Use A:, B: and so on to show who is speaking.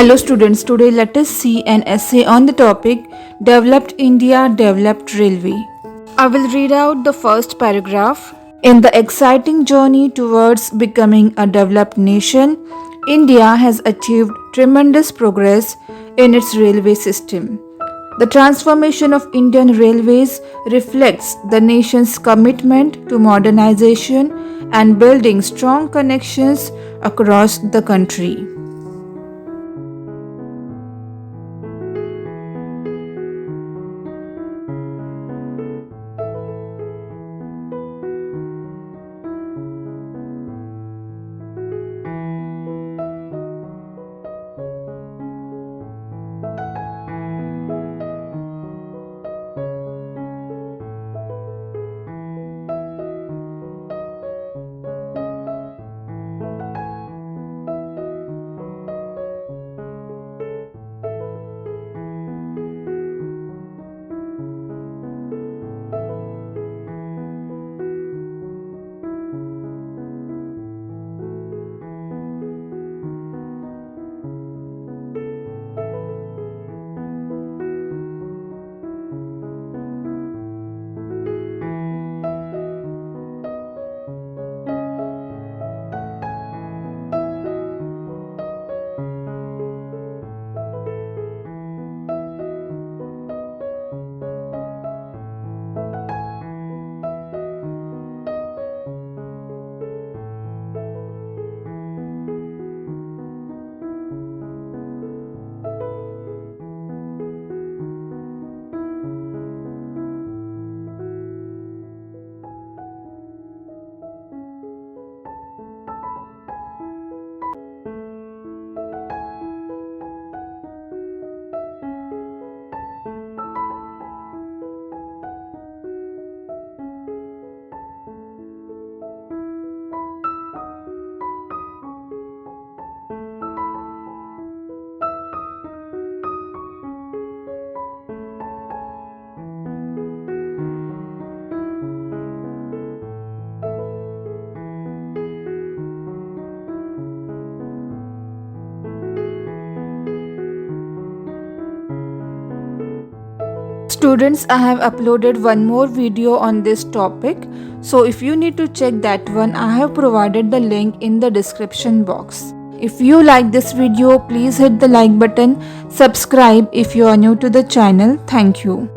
A: Hello students, today let us see an essay on the topic Developed India, Developed Railway. I will read out the first paragraph. In the exciting journey towards becoming a developed nation, India has achieved tremendous progress in its railway system. The transformation of Indian railways reflects the nation's commitment to modernization and building strong connections across the country. Students, I have uploaded one more video on this topic. So if you need to check that one, I have provided the link in the description box. If you like this video, please hit the like button, subscribe if you are new to the channel. Thank you.